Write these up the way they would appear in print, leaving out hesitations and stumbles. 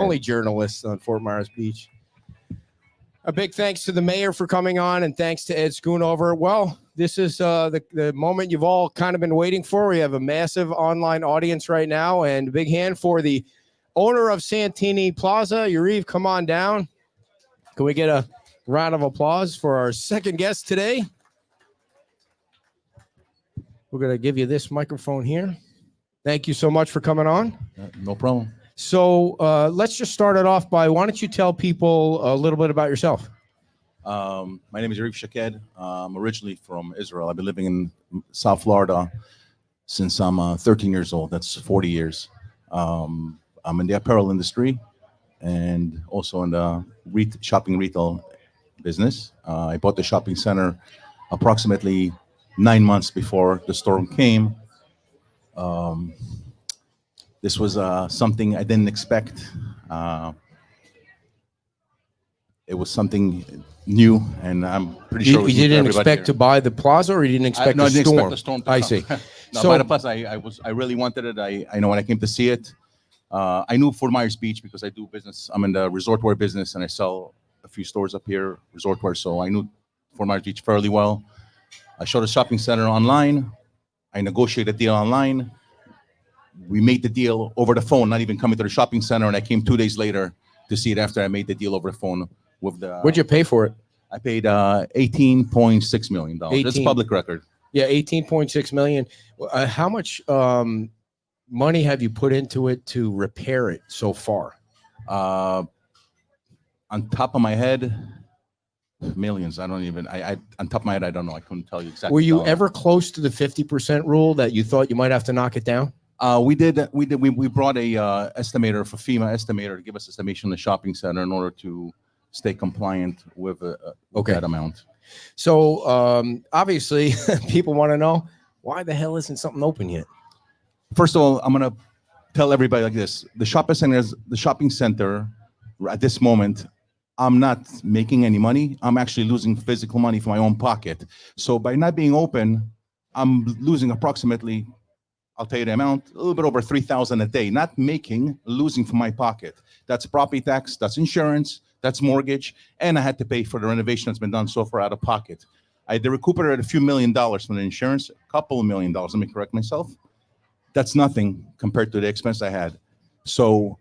only journalists on Fort Myers Beach. A big thanks to the mayor for coming on, and thanks to Ed Schoonover. Well, this is the moment you've all kind of been waiting for. We have a massive online audience right now, and a big hand for the owner of Santini Plaza. Yariv, come on down. Can we get a round of applause for our second guest today? We're going to give you this microphone here. Thank you so much for coming on. No problem. So let's just start it off by, why don't you tell people a little bit about yourself? My name is Yariv Shaked. I'm originally from Israel. I've been living in South Florida since I'm 13 years old. That's 40 years. I'm in the apparel industry and also in the shopping retail business. I bought the shopping center approximately 9 months before the storm came. This was something I didn't expect. It was something new, and I'm pretty sure you didn't expect to buy the plaza, or you didn't expect no, the I didn't storm? expect the storm to I come. see. No, So- by the plaza, I really wanted it. I know when I came to see it, I knew Fort Myers Beach because I do business. I'm in the resort wear business, and I sell a few stores up here, resort wear. So I knew Fort Myers Beach fairly well. I showed the shopping center online. I negotiated a deal online. We made the deal over the phone, not even coming to the shopping center, and I came 2 days later to see it after I made the deal over the phone with the. What'd you pay for it? I paid $18.6 million. That's a 18. public record. Yeah, 18.6 million. How much money have you put into it to repair it so far? On top of my head, millions. I don't even. I on top of my head, I don't know. I couldn't tell you exactly. Were you dollar. ever close to the 50% rule that you thought you might have to knock it down? We did. We brought a estimator for FEMA estimator to give us estimation in the shopping center in order to stay compliant with Okay. that amount. So obviously, people want to know, why the hell isn't something open yet? First of all, I'm gonna tell everybody like this: the shopping center at this moment, I'm not making any money. I'm actually losing physical money from my own pocket. So by not being open, I'm losing approximately, I'll tell you the amount, a little bit over $3,000 a day. Not making, losing from my pocket. That's property tax, that's insurance, that's mortgage, and I had to pay for the renovation that's been done so far out of pocket. I had to recuperate a few $1 million from the insurance, a couple of $1 million. Let me correct myself. That's nothing compared to the expense I had. So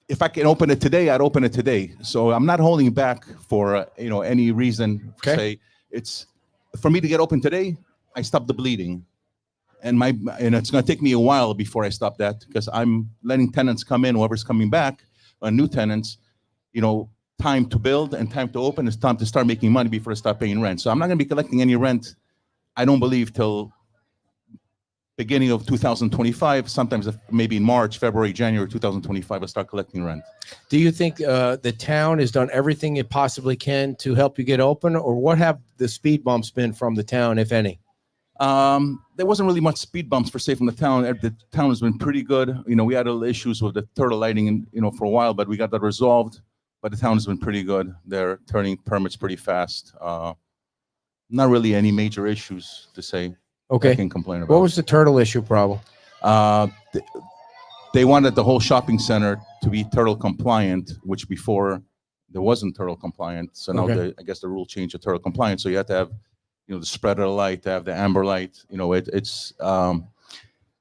if I can open it today, I'd open it today. So I'm not holding back for any reason. Okay. Say it's for me to get open today. I stop the bleeding, and it's going to take me a while before I stop that because I'm letting tenants come in. Whoever's coming back, new tenants, time to build and time to open. It's time to start making money before I start paying rent. So I'm not going to be collecting any rent. I don't believe till beginning of 2025, sometimes maybe in March, February, January 2025, I'll start collecting rent. Do you think the town has done everything it possibly can to help you get open, or what have the speed bumps been from the town, if any? There wasn't really much speed bumps per se from the town. The town has been pretty good. We had a little issues with the turtle lighting, for a while, but we got that resolved. But the town has been pretty good. They're turning permits pretty fast. Not really any major issues to say. Okay. I can complain about. What was the turtle issue problem? They wanted the whole shopping center to be turtle compliant, which before there wasn't turtle compliant. So now Okay. I guess the rule changed to turtle compliant. So you have to have, the spread of the light, to have the amber light.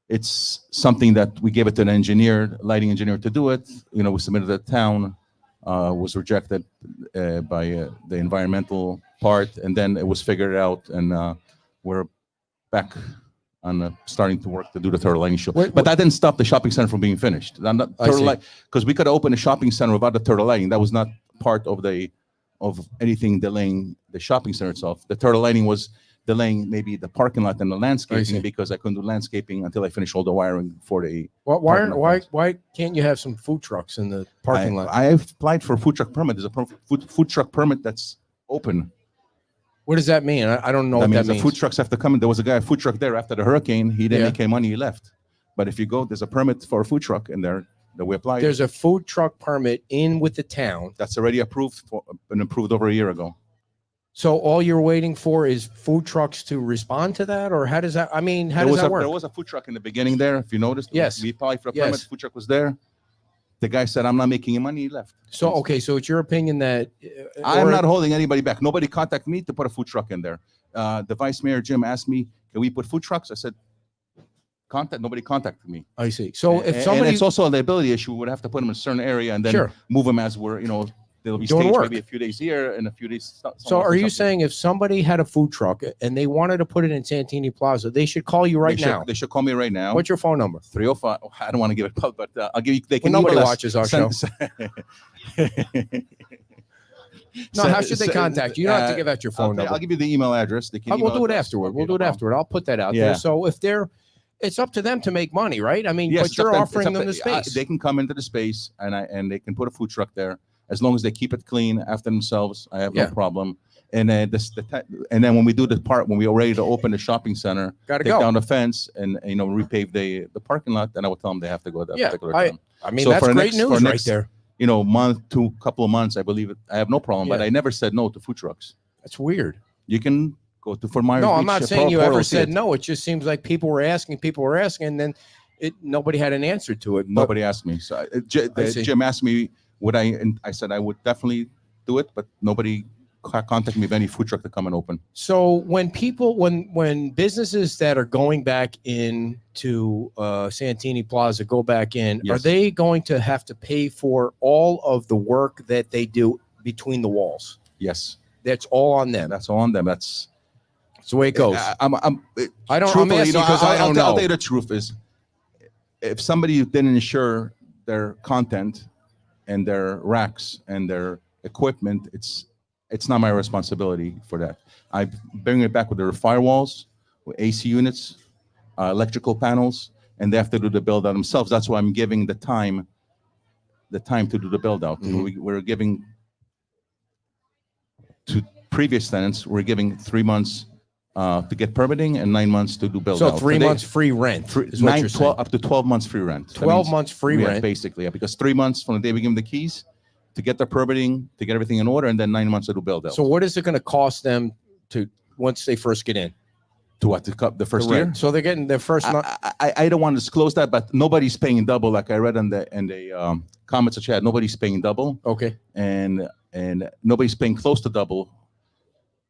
It's something that we gave it to an lighting engineer to do it. We submitted to the town, was rejected by the environmental part, and then it was figured out, and we're back on starting to work to do the turtle lighting show. But that didn't stop the shopping center from being finished. Because we could open a shopping center without the turtle lighting. That was not part of anything delaying the shopping center itself. The turtle lighting was delaying maybe the parking lot and the landscaping because I couldn't do landscaping until I finished all the wiring for the. Why can't you have some food trucks in the parking lot? I applied for a food truck permit. There's a food truck permit that's open. What does that mean? I don't know That what means that the means. food trucks have to come in. There was a guy, a food truck there after the hurricane. He didn't make any money. He left. But if you go, there's a permit for a food truck in there that we applied. There's a food truck permit in with the town. That's already approved and approved over a year ago. So all you're waiting for is food trucks to respond to that, or how does that? I mean, how does that work? There was a food truck in the beginning there. If you noticed, Yes. we applied for a permit. Yes. The food truck was there. The guy said, I'm not making any money. He left. So, okay, so it's your opinion that I am or- not holding anybody back. Nobody contacted me to put a food truck in there. The vice mayor, Jim, asked me, can we put food trucks? I said, nobody contacted me. I see. So if And somebody, it's also a liability issue. We would have to put them in a certain area and then Sure. move them as we're, they'll be Doing staged work. maybe a few days here and a few days. so are you saying if somebody had a food truck and they wanted to put it in Santini Plaza, they should call you right now? They should call me right now. What's your phone number? 305. I don't want to give it up, but I'll give you. They can Nobody email us. watches our show. No, how should they contact you? You don't have to give out your phone number. I'll give you the email address. They can We'll email do it us. afterward. Okay, We'll do no it problem. afterward. I'll put that out Yeah. there. So if they're, it's up to them to make money, right? I mean, Yes, but it's you're up to- offering it's them up the to- space. They can come into the space and they can put a food truck there as long as they keep it clean after themselves. I have no Yeah. problem. And then and then when we do the part when we are ready to open the shopping center, Gotta take go. down the fence and repave the parking lot, then I will tell them they have to go at that Yeah, particular time. I mean, So that's for great next- for news right next- there. Month to couple of months, I believe it. I have no problem, but Yeah. I never said no to food trucks. That's weird. You can go to Fort Myers No, I'm Beach, not the saying you portal, ever see said it. no. It just seems like people were asking, and then nobody had an answer to it. But- Nobody asked me. So I see. Jim asked me would I, and I said I would definitely do it, but nobody contacted me of any food truck to come and open. So when people, when businesses that are going back into Santini Plaza go back in, are Yes. they going to have to pay for all of the work that they do between the walls? Yes, That's all on them. that's all on them. That's the way it goes. I'm I don't. I'm truthfully, asking because I don't I'll know. tell you the truth is, if somebody didn't insure their content and their racks and their equipment, it's not my responsibility for that. I bring it back with their firewalls, with AC units, electrical panels, and they have to do the build out themselves. That's why I'm giving the time to do the build out. Mhm. We're giving to previous tenants, we're giving 3 months to get permitting and 9 months to do build So out. 3 Today- months free rent Three- is what nine, you're 12, saying. up to 12 months free rent. That 12 means- months free yeah, rent. basically, yeah, because 3 months from the day we give them the keys to get their permitting, to get everything in order, and then 9 months to do build out. So what is it going to cost them to once they first get in? To what? To cut the first The year? rent. So they're getting their first. I don't want to disclose that, but nobody's paying double. Like I read in the comments of chat, nobody's paying double, Okay. and nobody's paying close to double.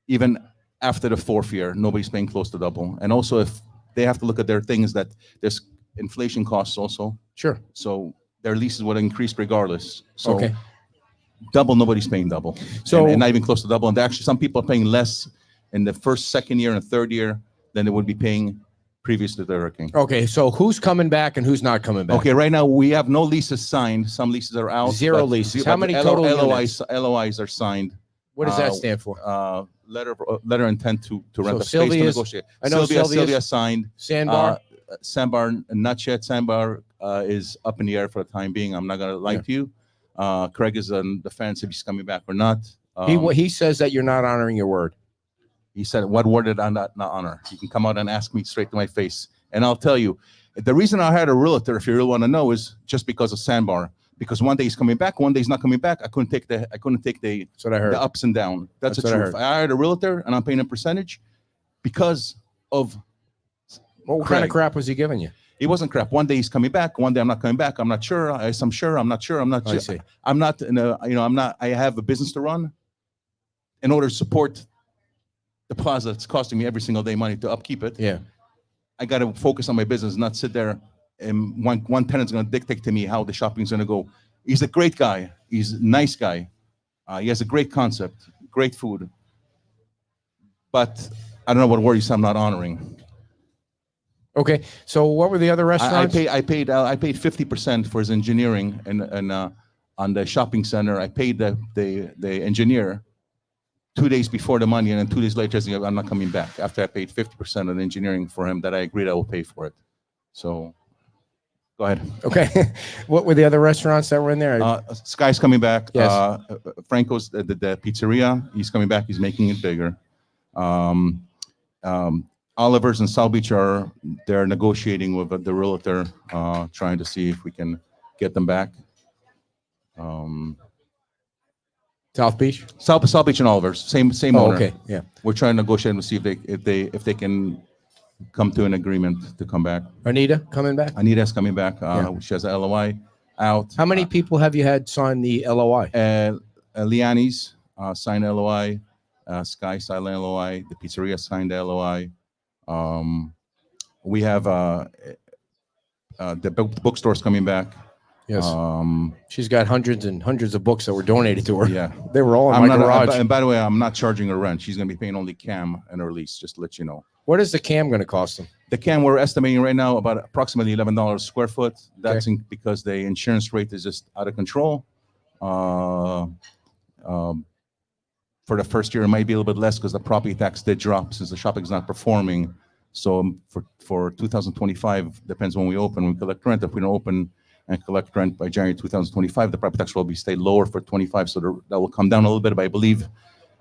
Even after the 4th year, nobody's paying close to double. And also, if they have to look at their things that there's inflation costs also, Sure. so their leases would increase regardless. So Okay. double, nobody's paying double. So- and not even close to double. And actually, some people are paying less in the first, second year, and third year than they would be paying previous to the hurricane. Okay. So who's coming back and who's not coming back? Okay, right now we have no leases signed. Some leases are out. Zero but- leases. but How many the total LOIs are signed. What does that stand for? Letter intent to rent So the space to Sylvia's- negotiate. I know Sylvia's- Sylvia signed. Sandbar. Sandbar, not yet. Sandbar is up in the air for the time being. I'm not gonna lie Yeah. to you. Craig is on the fence if he's coming back or not. He says that you're not honoring your word. He said, "What word did I not honor?" You can come out and ask me straight to my face, and I'll tell you. The reason I had a realtor, if you really want to know, is just because of Sandbar. Because one day he's coming back, one day he's not coming back. I couldn't take the That's what I heard. the ups and downs. That's the That's what I truth. heard. I hired a realtor, and I'm paying a percentage because of What kind of Craig. crap was he giving you? It wasn't crap. One day he's coming back. One day I'm not coming back. I'm not sure. I'm sure. I'm not sure. I'm not I sure. see. I'm not. I'm not. I have a business to run. In order to support the plaza, it's costing me every single day money to upkeep it. Yeah. I got to focus on my business, not sit there and one tenant's going to dictate to me how the shopping's going to go. He's a great guy. He's a nice guy. He has a great concept, great food. But I don't know what words I'm not honoring. Okay. So what were the other I restaurants? paid 50% for his engineering and on the shopping center. I paid the engineer 2 days before the money, and then 2 days later, I said, I'm not coming back. After I paid 50% of the engineering for him, that I agreed I will pay for it. So, go ahead. Okay. What were the other restaurants that were in there? Sky's coming back. Yes. Franco's the pizzeria. He's coming back. He's making it bigger. Oliver's and South Beach they're negotiating with the realtor, trying to see if we can get them back. South Beach. South Beach and Oliver's, same Oh, owner. okay. Yeah. We're trying to negotiate and see if they can come to an agreement to come back. Anita coming back. Anita's coming back. Yeah. She has a LOI. out. How many people have you had sign the LOI? Liani's signed LOI. Sky signed LOI. The pizzeria signed the LOI. We have the bookstore's coming back. Yes. She's got hundreds and hundreds of books that were donated to her. Yeah. They were all in my garage. And by the way, I'm not charging her rent. She's going to be paying only CAM and her lease, just to let you know. What is the CAM going to cost them? The CAM we're estimating right now about approximately $11 a square foot. That's because the insurance rate is just out of control. For the first year, it might be a little bit less because the property tax did drop since the shopping is not performing. So for 2025, depends when we open. We collect rent. If we don't open and collect rent by January 2025, the property tax will be stay lower for 25. So that will come down a little bit. But I believe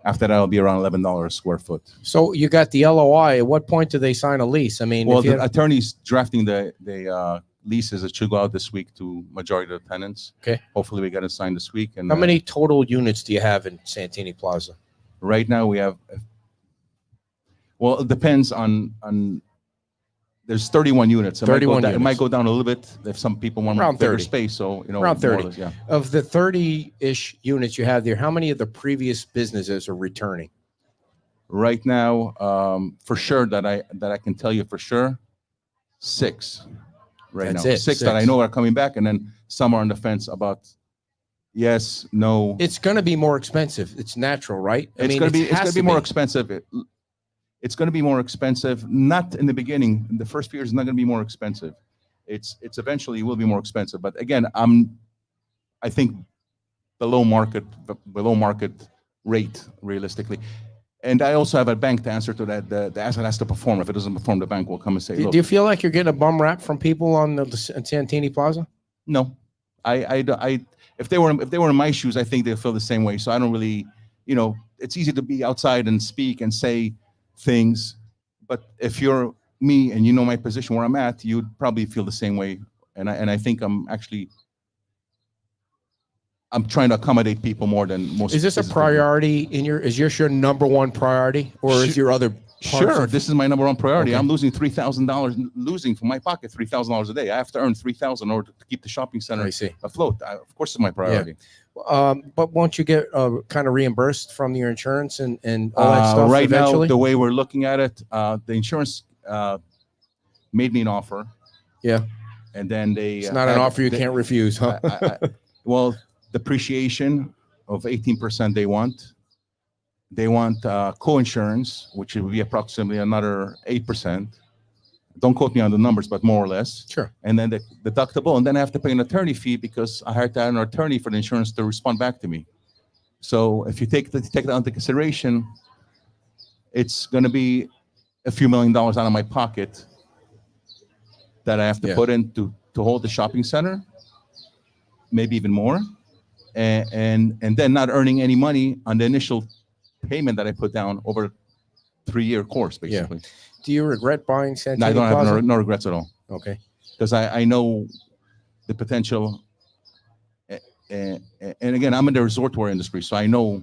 after that, it'll be around $11 a square foot. So you got the LOI. At what point do they sign a lease? I mean, well, the attorney's drafting the leases. It should go out this week to majority of the tenants. Okay. Hopefully, we get it signed this week. And how many total units do you have in Santini Plaza? Right now, we have. Well, it depends on. There's 31 units. It 31 units. It might go down a little bit if some people want around bigger 30 space. So around 30. Less, yeah. Of the 30-ish units you have there, how many of the previous businesses are returning? Right now, for sure that I can tell you for sure, 6. That's now, it, 6 that I know are coming back, and then some are on the fence about yes, no. It's going to be more expensive. It's natural, right? It's going to be more expensive. It's going to be more expensive. Not in the beginning. In the first few years, it's not going to be more expensive. It's eventually will be more expensive. But again, I think below market rate realistically. And I also have a bank to answer to that. The asset has to perform. If it doesn't perform, the bank will come and say, "Look." Do you feel like you're getting a bum rap from people on the Santini Plaza? No, if they were in my shoes, I think they'll feel the same way. So I don't really, it's easy to be outside and speak and say things, but if you're me and you know my position where I'm at, you'd probably feel the same way. And I think I'm trying to accommodate people more than most. Is this a priority is your number one priority, or is your other? Sure, this is my number one priority. Okay. I'm losing $3,000 from my pocket, $3,000 a day. I have to earn $3,000 in order to keep the shopping center afloat. Of course, it's my priority. Yeah. But won't you get kind of reimbursed from your insurance and all that stuff right eventually? Now, the way we're looking at it, the insurance made me an offer. Yeah. And then it's not an offer you can't refuse, huh? Well, depreciation of 18% they want. They want co-insurance, which would be approximately another 8%. Don't quote me on the numbers, but more or less. Sure. And then the deductible, and then I have to pay an attorney fee because I had to have an attorney for the insurance to respond back to me. So if you take that into consideration, it's going to be a few $1 million out of my pocket that I have to put in to hold the shopping center, maybe even more, and then not earning any money on the initial payment that I put down over a 3-year course, basically. Yeah. Do you regret buying Santini No, I don't Plaza? have no regrets at all. Okay. Because I know the potential. And again, I'm in the resort-wear industry, so I know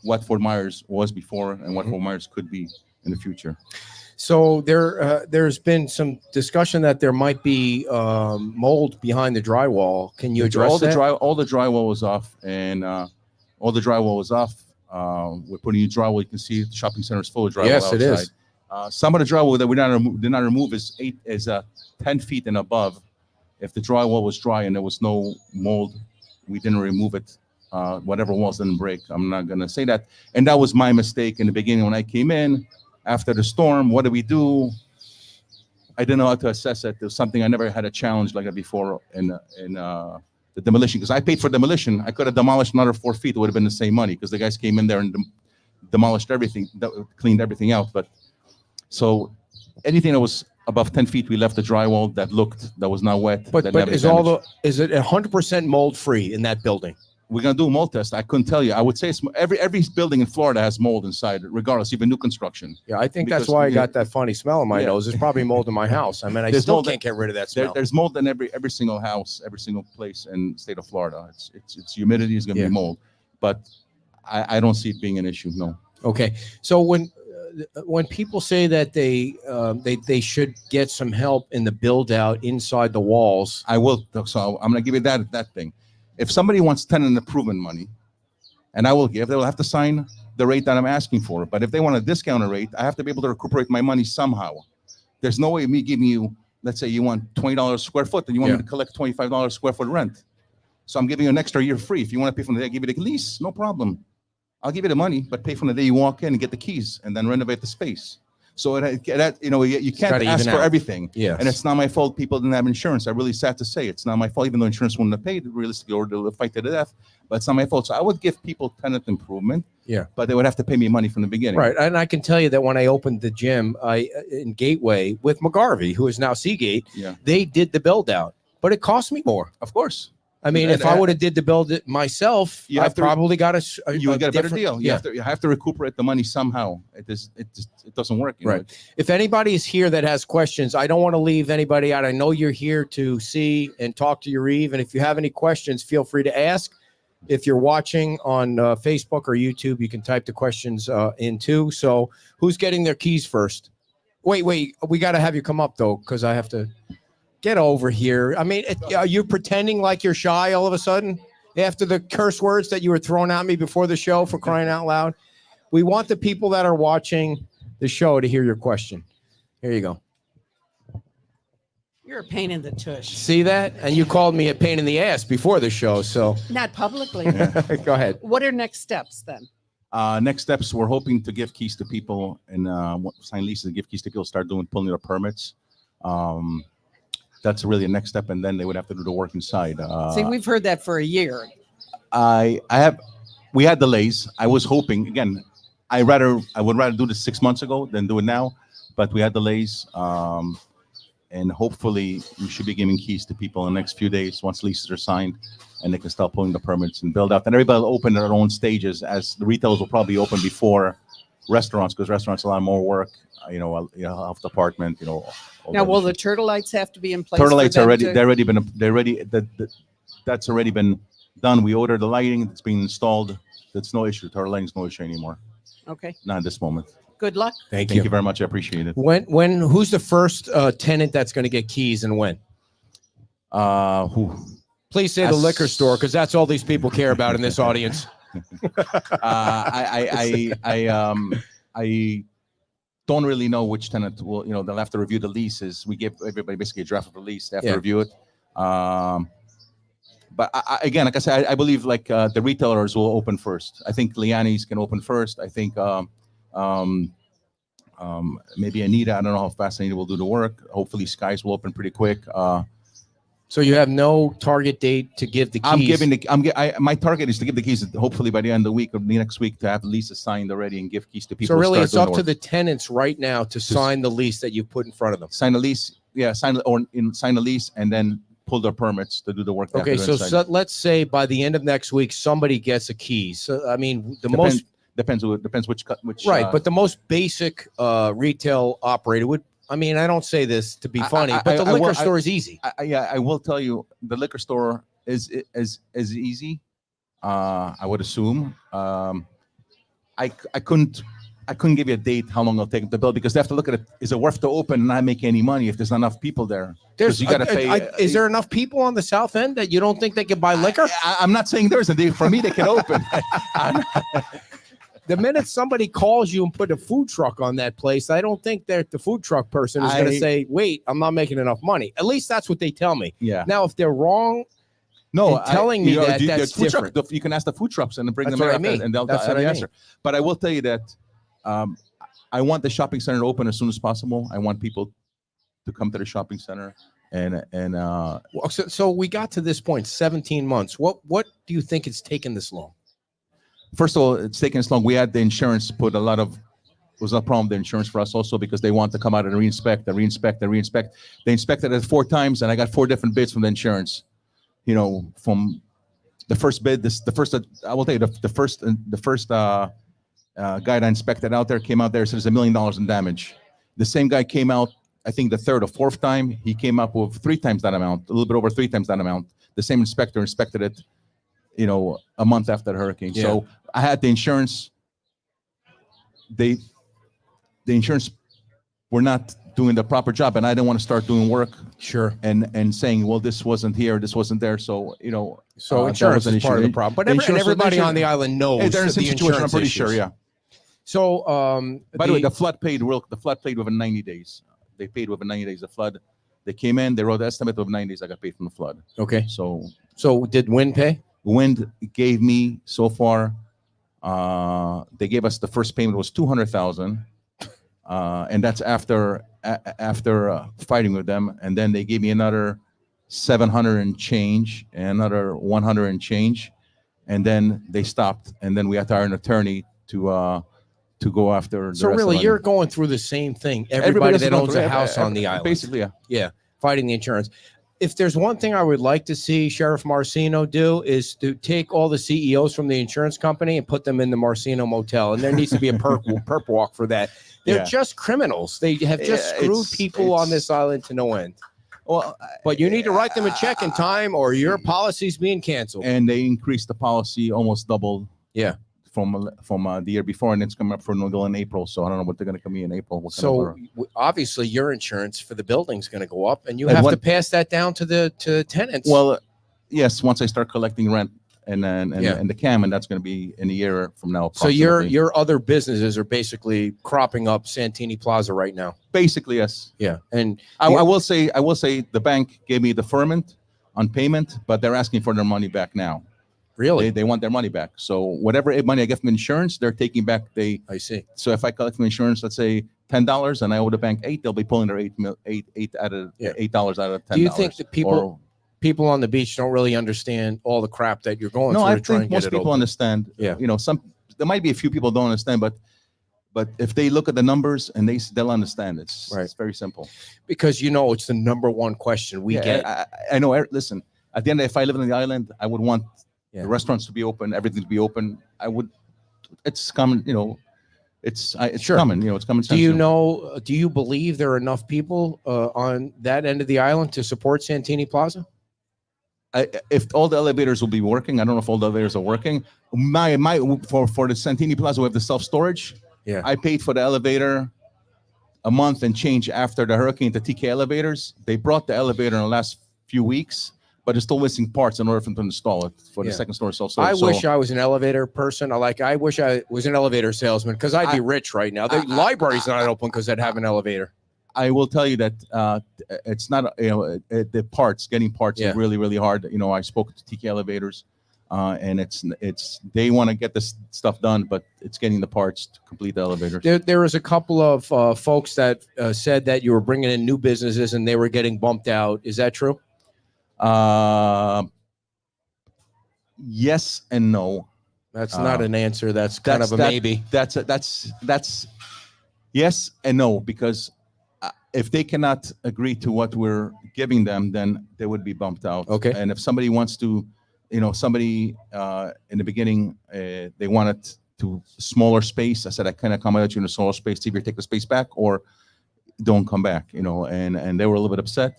what Fort Myers was before and what Fort Myers could be in the future. So there's been some discussion that there might be mold behind the drywall. Can you address that? All the drywall was off, and all the drywall was off. We're putting new drywall. You can see the shopping center is full of drywall outside. Yes, it is. Some of the drywall that we did not remove is 10 feet and above. If the drywall was dry and there was no mold, we didn't remove it. Whatever walls didn't break. I'm not going to say that. And that was my mistake in the beginning when I came in. After the storm, what did we do? I didn't know how to assess it. It was something I never had a challenge like that before in the demolition. Because I paid for demolition. I could have demolished another 4 feet. It would have been the same money because the guys came in there and demolished everything, cleaned everything out. But so anything that was above 10 feet, we left the drywall that was not wet. But is it 100% mold free in that building? We're gonna do a mold test. I couldn't tell you. I would say every building in Florida has mold inside, regardless, even new construction. Yeah, I think that's why I got that funny smell in my nose. There's probably mold in my house. I mean, I still can't get rid of that smell. There's mold in every single house, every single place in the state of Florida. It's humidity is gonna be mold, but I don't see it being an issue. No. Okay, so when when people say that they should get some help in the build out inside the walls. I will. So I'm going to give you that thing. If somebody wants tenant improvement money, and I will give, they will have to sign the rate that I'm asking for. But if they want a discounted rate, I have to be able to recuperate my money somehow. There's no way me giving you, let's say you want $20 square foot, and you want me to collect $25 square foot rent. So I'm giving you an extra year free. If you want to pay from the day, I give you the lease, no problem. I'll give you the money, but pay from the day you walk in and get the keys, and then renovate the space. So you can't ask for everything. Yes. And it's not my fault people didn't have insurance. I'm really sad to say it's not my fault, even though insurance wouldn't have paid realistically, or they'll fight to the death. But it's not my fault. So I would give people tenant improvement. Yeah. But they would have to pay me money from the beginning. Right. And I can tell you that when I opened the gym in Gateway with McGarvey, who is now Seagate, they did the build out, but it cost me more. Of course. I mean, if I would have did the build it myself, I probably got you would get a better deal. You have to recuperate the money somehow. It doesn't work. You know? If anybody is here that has questions, I don't want to leave anybody out. I know you're here to see and talk to Yariv, and if you have any questions, feel free to ask. If you're watching on Facebook or YouTube, you can type the questions in too. So who's getting their keys first? Wait, we got to have you come up though, because I have to. Get over here. I mean, are you pretending like you're shy all of a sudden after the curse words that you were throwing at me before the show, for crying out loud? We want the people that are watching the show to hear your question. Here you go. You're a pain in the tush. See that? And you called me a pain in the ass before the show, so. Not publicly. Go ahead. What are next steps then? Next steps, we're hoping to give keys to people and sign leases and give keys to people, pulling their permits. That's really a next step, and then they would have to do the work inside. See, we've heard that for a year. We had delays. I was hoping, again, I would rather do this 6 months ago than do it now, but we had delays. And hopefully we should be giving keys to people in the next few days once leases are signed, and they can start pulling the permits and build out. And everybody will open at their own stages, as the retailers will probably open before restaurants, because restaurants a lot more work, health department, Now, will the turtle lights have to be in place? Turtle lights that's already been done. We ordered the lighting, it's being installed. That's no issue. Turtle lighting is no issue anymore. Okay. Not at this moment. Good luck. Thank you very much. I appreciate it. Who's the first tenant that's going to get keys, and when? Who? Please say the liquor store, because that's all these people care about in this audience. I don't really know which tenant will, they'll have to review the leases. We give everybody basically a draft of the lease. They have to review it. But again, like I said, I believe the retailers will open first. I think Liani's can open first. I think maybe Anita, I don't know how fast Anita will do the work. Hopefully Skies will open pretty quick. So you have no target date to give the keys? My target is to give the keys hopefully by the end of the week or the next week, to have leases signed already and give keys to people. So really it's up to the tenants right now to sign the lease that you put in front of them. Sign a lease, sign a lease and then pull their permits to do the work. Okay, so let's say by the end of next week somebody gets a key. So I mean, depends which right, but the most basic retail operator would. I mean, I don't say this to be funny, but the liquor store is easy. I will tell you, the liquor store is easy. I would assume. I couldn't give you a date how long it'll take to build, because they have to look at it. Is it worth to open and not make any money if there's not enough people there? You got to pay. Is there enough people on the south end that you don't think they can buy liquor? I'm not saying there isn't. For me, they can open. The minute somebody calls you and put a food truck on that place, I don't think that the food truck person is going to say, wait, I'm not making enough money. At least that's what they tell me. Yeah. Now, if they're wrong, telling me that's different. You can ask the food trucks and bring that's them out, and they'll have the answer. But I will tell you that I want the shopping center to open as soon as possible. I want people to come to the shopping center. So we got to this point, 17 months. What do you think it's taken this long? First of all, it's taken this long. We had the insurance put was a problem with the insurance for us also, because they want to come out and reinspect. They inspected it 4 times, and I got 4 different bids from the insurance. From the first bid, I will tell you, the first guy that inspected out there came out there, said there's $1 million in damage. The same guy came out, I think the 3rd or 4th time, he came up with 3 times that amount, a little bit over 3 times that amount. The same inspector inspected it, a month after the hurricane. Yeah. So I had the insurance. They the insurance were not doing the proper job, and I didn't want to start doing work Sure. and saying, well, this wasn't here, this wasn't there. So, So that insurance was an is part of issue. the problem. But Insurance- everybody insurance- on the island knows Hey, they're in the the same situation, I'm insurance pretty issues. sure, yeah. So, By the way, the flood paid within 90 days. They paid within 90 days. The flood, they came in, they wrote the estimate of 90 days. I got paid from the flood. okay. So Did Wind pay? Wind gave me so far, they gave us the first payment was 200,000. And that's after fighting with them. And then they gave me another 700 and change and another 100 and change. And then they stopped. And then we had to hire an attorney to go after the So rest of really, the you're money. going through the same thing. Everybody Everybody else is that going owns through a it. house on the island. Basically, yeah. Yeah, fighting the insurance. If there's one thing I would like to see Sheriff Marcino do is to take all the CEOs from the insurance company and put them in the Marcino Motel. And there needs to be a perp walk for that. They're Yeah. just criminals. They have just Yeah, screwed it's- people on it's- this island to no end. Well, But you need to write them a check in time or your policy's being canceled. and they increased the policy almost double. Yeah. From the year before, and it's coming up for renewal in April. So I don't know what they're going to come in April. What kind So of obviously your insurance for the building's going to go up and you And have what- to pass that down to the tenants. well, yes. Once I start collecting rent and Yeah. the CAM, and that's going to be in a year from now. So your approximately. other businesses are basically cropping up Santini Plaza right now. basically yes. Yeah. And I will say the bank gave me deferment on payment, but they're asking for their money back now. really, They want their money back. So whatever money I get from insurance, they're taking back. I see. So if I collect from insurance, let's say $10, and I owe the bank $8, they'll be pulling their $8 out of Yeah. $8 out of $10. Do you think that Or- people on the beach don't really understand all the crap that you're going no, through I to try think and get most it people open? understand. Yeah. There might be a few people don't understand, but if they look at the numbers and they'll understand. It's very simple. Because it's the number one question we get. I know. Listen, at the end, if I live on the island, I would want Yeah. the restaurants to be open, everything to be open. It's common. It's Sure. common. It's common sense. Do you believe there are enough people on that end of the island to support Santini Plaza? If all the elevators will be working, I don't know if all the elevators are working. For the Santini Plaza, we have the self-storage. Yeah. I paid for the elevator a month and change after the hurricane, the TK elevators. They brought the elevator in the last few weeks, but it's still missing parts in order for them to install it for the Yeah. second story self-storage. I wish I was an elevator person. I wish I was an elevator salesman because I'd be rich right now. The library's not open because I'd have an elevator. I will tell you that it's not, the parts, getting parts Yeah. is really, really hard. I spoke to TK Elevators, and they want to get this stuff done, but it's getting the parts to complete the elevators. There was a couple of folks that said that you were bringing in new businesses and they were getting bumped out. Is that true? Yes and no. That's not an answer. That's kind of a maybe. That's yes and no, because if they cannot agree to what we're giving them, then they would be bumped out. Okay. And if somebody wants to, somebody in the beginning, they wanted to smaller space. I said, I can accommodate you in a smaller space. Either take the space back or don't come back, and they were a little bit upset.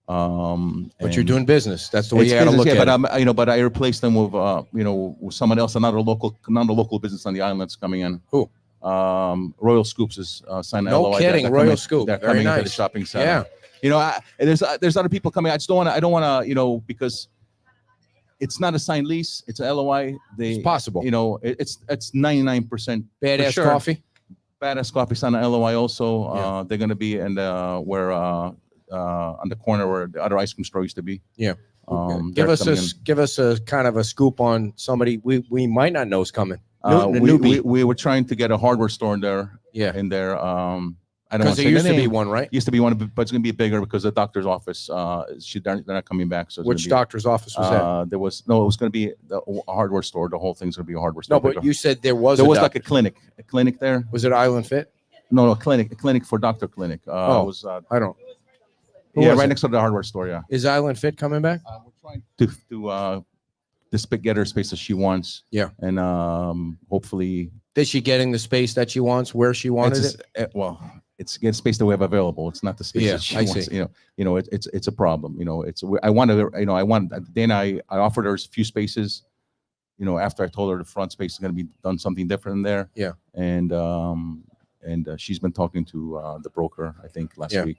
But you're doing business. That's the way you got to look at it. But I replaced them with, with someone else, another local business on the island that's coming in. Who? Royal Scoops is signed. No LOI. kidding, They're Royal coming- Scoop. They're Very coming into the nice. shopping center. Yeah. There's other people coming. I don't want to, because it's not a signed lease. It's a LOI. It's possible. It's 99% Badass sure. coffee. Badass Coffee signed an LOI also. Yeah. They're going to be in where on the corner where the other ice cream store used to be. Yeah. They're Give us a kind of a scoop on somebody we might not know is coming. We were trying to get a hardware store in there. Yeah. In there. I don't Because want there to say used the to be name. one, right? Used to be one, but it's going to be bigger because the doctor's office. They're not coming back. So it's Which gonna doctor's office was be, that? There was no. It was going to be a hardware store. The whole thing's going to be a hardware store. No, but bigger. you said there was there a was like doctor. a clinic there. Was it Island Fit? No, a clinic for doctor clinic. It was I don't. Who yeah, was right it? next to the hardware store. Yeah. Is Island Fit coming back? We're trying to get her space that she wants. Yeah. And hopefully Is she getting the space that she wants where she wanted it? it's get space that we have available. It's not the space Yeah, that she I wants. see. It's a problem. Then I offered her a few spaces. After I told her the front space is going to be done something different in there. Yeah. And and she's been talking to the broker, I think, last Yeah. week.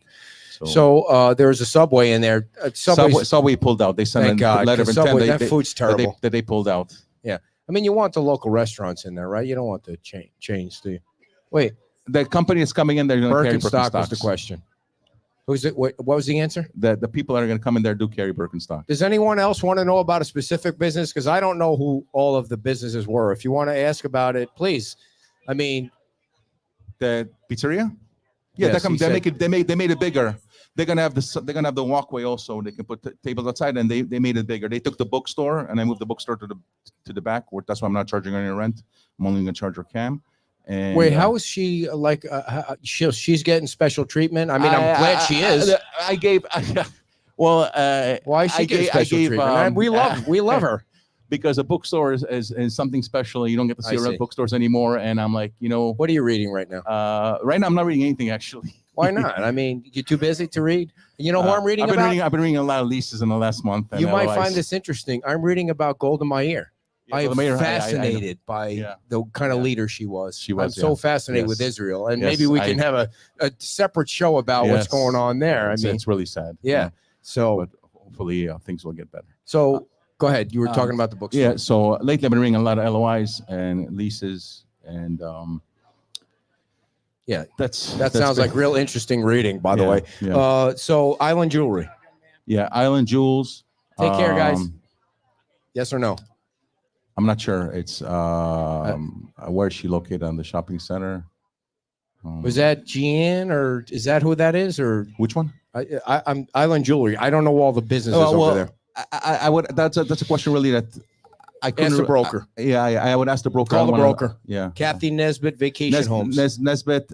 So there's a Subway in there. Subway pulled out. They sent Thank a God, letter of 'cause intent. Subway, that food's terrible. That they pulled out. Yeah. I mean, you want the local restaurants in there, right? You don't want the chains, do you? Wait, The company is coming in. They're going to carry Birkenstock was Birkenstocks. the question. Who's it? What was the answer? The people that are going to come in there do carry Birkenstock. Does anyone else want to know about a specific business? Because I don't know who all of the businesses were. If you want to ask about it, please. I mean, The pizzeria? Yes, Yeah, he they said- make it. They made it bigger. They're gonna have the walkway also. They can put tables outside, and they made it bigger. They took the bookstore and I moved the bookstore to the back. That's why I'm not charging her any rent. I'm only gonna charge her Cam. And wait, how is she like? She's getting special treatment. I mean, I'm glad she is. I gave. Well, Why is she I getting gave- I special gave, treatment? We love her. because a bookstore is something special. You don't get to see I her see. at bookstores anymore. And I'm like, What are you reading right now? right now I'm not reading anything actually. Why not? I mean, you're too busy to read. You know who I'm reading I've been about? I've been reading a lot of leases in the last month. and You might otherwise- find this interesting. I'm reading about Golda Meir. Yeah, I am the mayor- I know. fascinated by Yeah. the kind of Yeah. leader she was. She was, I'm so yeah. fascinated with Yes. Israel, and Yes, maybe we I- can have a separate show about what's Yes. going on there. I It's, mean, it's really sad. yeah. So, But hopefully things will get better. so go ahead. You were talking about the bookstore. Yeah. So lately I've been reading a lot of LOIs and leases, and Yeah, that sounds like real interesting reading, by the way. Yeah. So Island Jewelry. Yeah. Island Jewels. Take care, guys. um, Yes or no? I'm not sure. It's where is she located on the shopping center? Was that Gian, or is that who that is? Or Which one? I'm Island Jewelry. I don't know all the businesses over there. I would. That's a question really that I couldn't. Ask the broker. I would ask the broker. Call I the wanna- broker. Yeah. Kathy Nesbitt Vacation Homes. Nesbitt,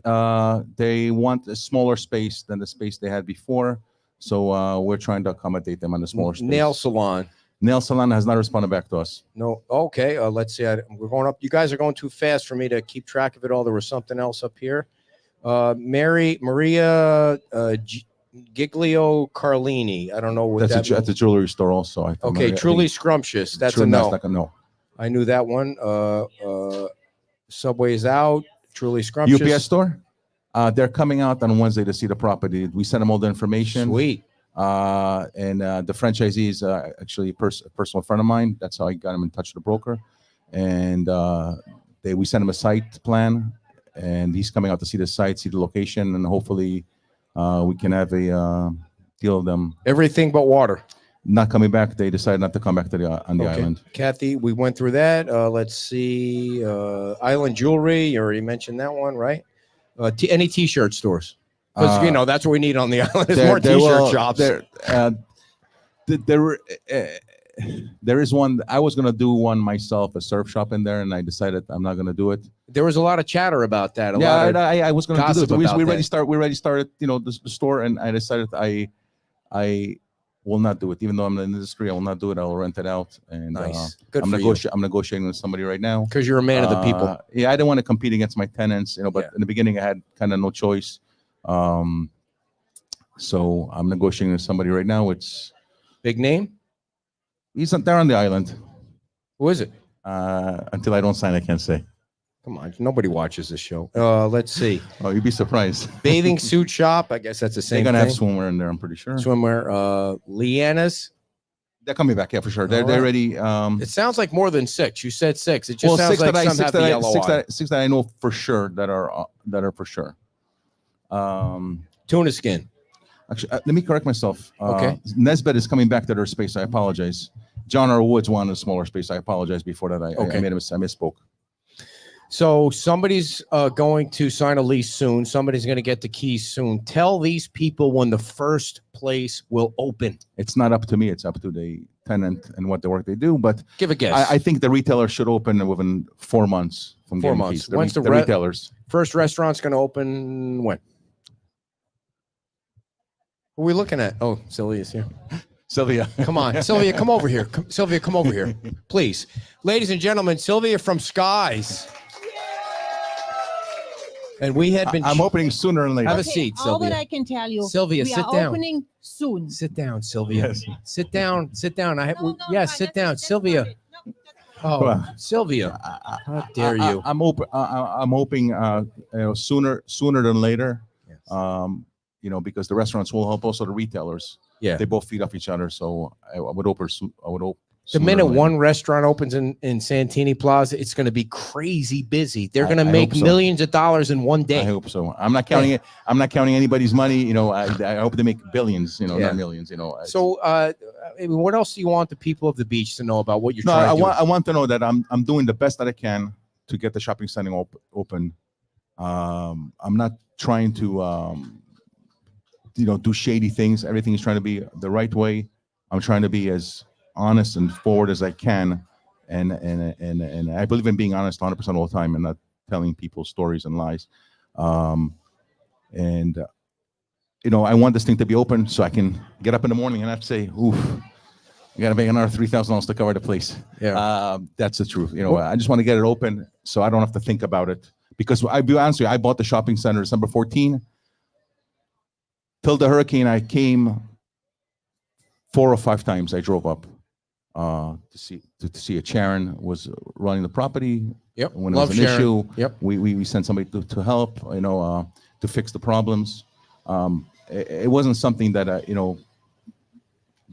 they want a smaller space than the space they had before. So we're trying to accommodate them on the smaller space. Nail salon. Nail salon has not responded back to us. No. Okay. Let's see. We're going up. You guys are going too fast for me to keep track of it all. There was something else up here. Maria Giglio Carlini. I don't know what That's that at the jewelry store also. I Okay. Truly Scrumptious. That's a no. Like a no. I knew that one. Subway's out. Truly Scrumptious. UPS store. They're coming out on Wednesday to see the property. We sent them all the information. Sweet. And the franchisee is actually a personal friend of mine. That's how I got him in touch with the broker. And we sent him a site plan, and he's coming out to see the site, see the location, and hopefully we can have a deal with them. Everything but water. Not coming back. They decided not to come back to the island. Kathy, we went through that. Let's see. Island Jewelry. You already mentioned that one, right? Any T-shirt stores. Because that's what we need on the island is more T-shirt shops. There is one. I was gonna do one myself, a surf shop in there, and I decided I'm not gonna do it. There was a lot of chatter about that. I was gonna do gossip it. We about already that. started, the store, and I decided I will not do it. Even though I'm in the industry, I will not do it. I will rent it out. And Nice. Good I'm for you. I'm negotiating with somebody right now. Because you're a man of the people. Yeah, I didn't want to compete against my tenants, but Yeah. in the beginning I had kind of no choice. So I'm negotiating with somebody right now. Big name? He's not there on the island. Who is it? Until I don't sign, I can't say. Come on. Nobody watches this show. Let's see. Oh, you'd be surprised. Bathing suit shop. I guess that's the They're same gonna thing. have swimwear in there. I'm pretty sure. Swimwear. Leanna's. They're coming back. Yeah, for sure. They're All right. already. It sounds like more than 6. You said 6. It just sounds like some have the LOI. six that I know for sure that are for sure. Tuna skin. Actually, let me correct myself. Okay. Nesbitt is coming back to their space. I apologize. John R. Woods wanted a smaller space. I apologize before that. I misspoke. So somebody's going to sign a lease soon. Somebody's going to get the keys soon. Tell these people when the first place will open. It's not up to me. It's up to the tenant and what the work they do. But Give a guess. I think the retailer should open within 4 months from 4 getting months. keys. When's the retailers? First restaurant's going to open when? Who are we looking at? Oh, Sylvia's here. Sylvia. Come on, Sylvia, come over here. Sylvia, come over here, please. Ladies and gentlemen, Sylvia from Skies. And we had been. I'm opening sooner than later. Have a seat, All that Sylvia. I can tell you, Sylvia, we sit are down. opening soon. Sit down, Sylvia. Yes. Sit down. Sit down. No, Yes, sit down, Sylvia. Oh, Sylvia, how dare you? I'm open. I'm hoping sooner than later. Yes. Because the restaurants will help also the retailers. Yeah. They both feed off each other. So I would hope. I would hope. The sooner minute than later. one restaurant opens in Santini Plaza, it's going to be crazy busy. They're going to I make hope so. millions of dollars in one day. I hope so. I'm not counting it. I'm not counting anybody's money. I hope they make billions. Yeah. Not millions. So, what else do you want the people of the beach to know about what you're No, trying to do? I want to know that I'm doing the best that I can to get the shopping center open. I'm not trying to do shady things. Everything is trying to be the right way. I'm trying to be as honest and forward as I can, and I believe in being honest 100% all the time and not telling people stories and lies. I want this thing to be open so I can get up in the morning and not say, "Oof, I got to pay another $3,000 to cover the place." Yeah. That's the truth. I just want to get it open so I don't have to think about it. Because I'll be honest with you, I bought the shopping center December 14. Till the hurricane, I came 4 or 5 times. I drove up to see if Sharon was running the property. Yep. When Love it was an Sharon. issue, Yep. we sent somebody to help. To fix the problems. It wasn't something that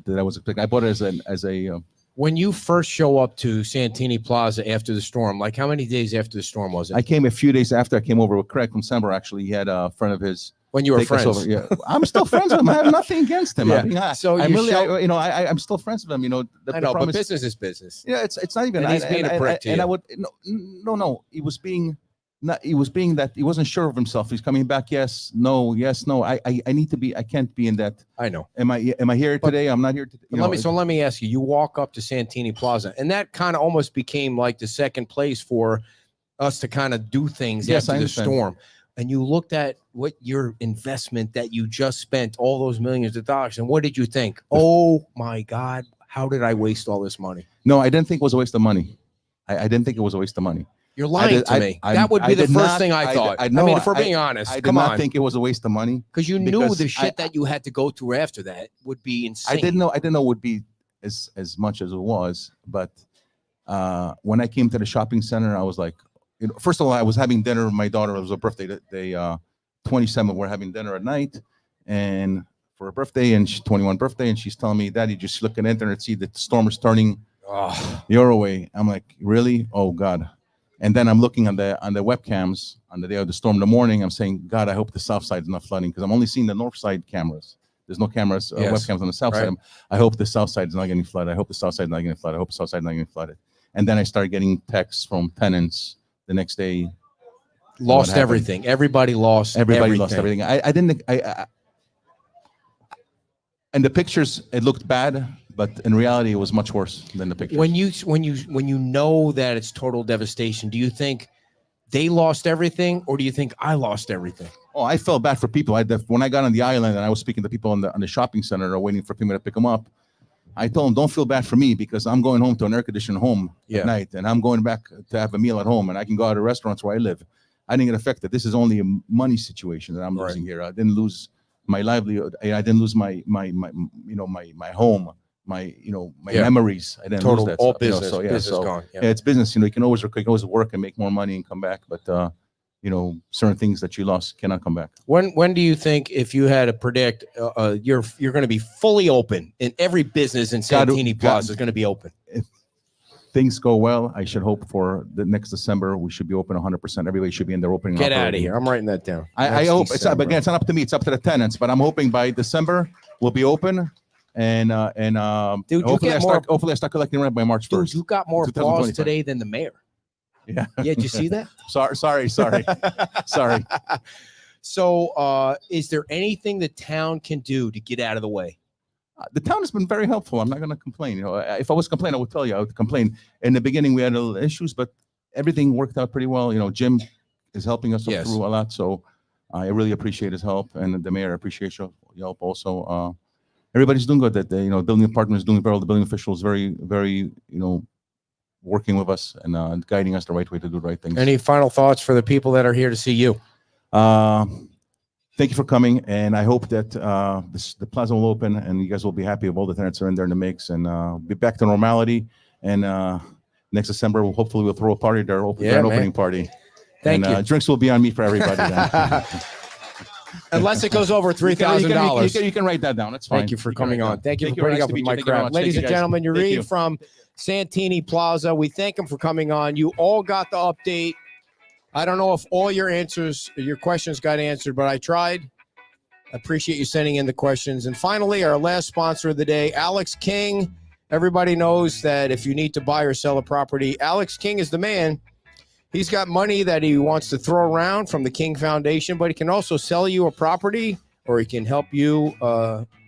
that I was expecting. I bought it as a. When you first show up to Santini Plaza after the storm, like how many days after the storm was it? I came a few days after. I came over with Craig from Sember. Actually, he had a friend of his. When you were take us friends. over. Yeah, I'm still friends with him. I have nothing against him. Yeah. I mean, So I'm you really, show- I'm still friends with him. The I know, problem but is- business is business. Yeah, it's not even. And he's being a prick to and you. I would no. He was being not. He was being that he wasn't sure of himself. He's coming back. Yes, no. Yes, no. I need to be. I can't be in that. I know. Am I here today? I'm not here today. Let me ask you. You walk up to Santini Plaza, and that kind of almost became like the second place for us to kind of do things Yes, I after the understand. storm. And you looked at what your investment that you just spent, all those millions of dollars, and what did you think? Oh my God, how did I waste all this money? No, I didn't think it was a waste of money. I didn't think it was a waste of money. You're lying to me. That would be the first thing I thought. I mean, if we're being honest, I did come not on. think it was a waste of money. Because you knew because the shit that you had to go through after that would be insane. I didn't know it would be as much as it was. But when I came to the shopping center, I was like, first of all, I was having dinner with my daughter. It was her birthday. They 27. We're having dinner at night, and for her birthday, and she's 21 birthday, and she's telling me, "Daddy, just look at the internet, see that the storm is turning your way." I'm like, "Really? Oh God!" And then I'm looking on the webcams on the day of the storm in the morning. I'm saying, "God, I hope the south side is not flooding," because I'm only seeing the north side cameras. There's no cameras, Yes. webcams on the south Right. side. I hope the south side is not getting flooded. I hope the south side is not getting flooded. I hope the south side is not getting flooded. And then I started getting texts from tenants the next day. Lost happened. everything. Everybody lost. Everybody lost everything. I didn't. And the pictures, it looked bad, but in reality, it was much worse than the pictures. When you know that it's total devastation, do you think they lost everything, or do you think I lost everything? Oh, I felt bad for people. When I got on the island and I was speaking to people on the shopping center or waiting for people to pick them up, I told them, "Don't feel bad for me because I'm going home to an air-conditioned home Yeah. at night, and I'm going back to have a meal at home, and I can go out to restaurants where I live. I didn't get affected. This is only a money situation that I'm Right. losing here. I didn't lose my livelihood. I didn't lose my home, my Yeah. memories. I didn't Total lose that. all stuff, you know, business. so, yeah, Business so, gone. yeah, it's business. You can always work and make more money and come back, but certain things that you lost cannot come back. When do you think, if you had to predict, you're going to be fully open in every business in Santini Plaza is going to be open? If things go well, I should hope for the next December we should be open 100%. Everybody should be in there opening. Get and out of operating. here. I'm writing that down. I Next hope it's not, December. again, it's not up to me. It's up to the tenants. But I'm hoping by December we'll be open, and Dude, you hopefully get more- hopefully I start collecting rent by March 1st. Dude, you got more applause 2025. today than the mayor. Yeah. Yeah, did you see that? Sorry. Sorry. So, is there anything the town can do to get out of the way? The town has been very helpful. I'm not going to complain. If I was complaining, I would tell you. I would complain. In the beginning, we had a little issues, but everything worked out pretty well. Jim is helping us Yes. through a lot, so I really appreciate his help, and the mayor appreciates your help also. Everybody's doing good. That building department is doing very well. The building officials very, very, working with us and guiding us the right way to do the right things. Any final thoughts for the people that are here to see you? Thank you for coming, and I hope that the plaza will open, and you guys will be happy if all the tenants are in there in the mix, and be back to normality. And Next December, hopefully we'll throw a party there, Yeah, grand man. opening party. Thank And you. drinks will be on me for everybody then. Unless it goes over $3,000. You can write that down. That's fine. Thank you for can coming write on. that. Thank you for Thank putting Nice up to with meet my you. Thank you very crap. much. Ladies Thank and you, guys. gentlemen, Thank Yariv you. from Santini Plaza. We thank him for coming on. You all got the update. I don't know if all your questions got answered, but I tried. I appreciate you sending in the questions. And finally, our last sponsor of the day, Alex King. Everybody knows that if you need to buy or sell a property, Alex King is the man. He's got money that he wants to throw around from the King Foundation, but he can also sell you a property, or he can help you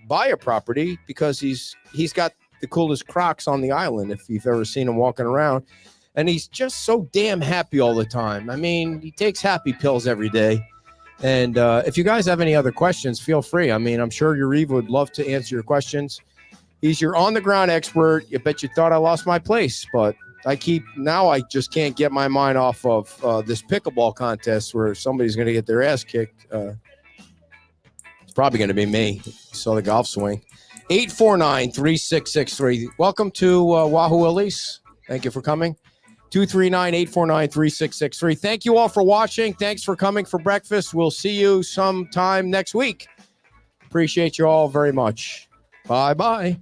buy a property, because he's got the coolest Crocs on the island, if you've ever seen him walking around. And he's just so damn happy all the time. I mean, he takes happy pills every day. And if you guys have any other questions, feel free. I mean, I'm sure Yariv would love to answer your questions. He's your on-the-ground expert. I bet you thought I lost my place, but I just can't get my mind off of this pickleball contest where somebody's going to get their ass kicked. It's probably going to be me. You saw the golf swing. 849-3663. Welcome to Wahoo Elise. Thank you for coming. 239-849-3663. Thank you all for watching. Thanks for coming for breakfast. We'll see you sometime next week. Appreciate you all very much. Bye-bye.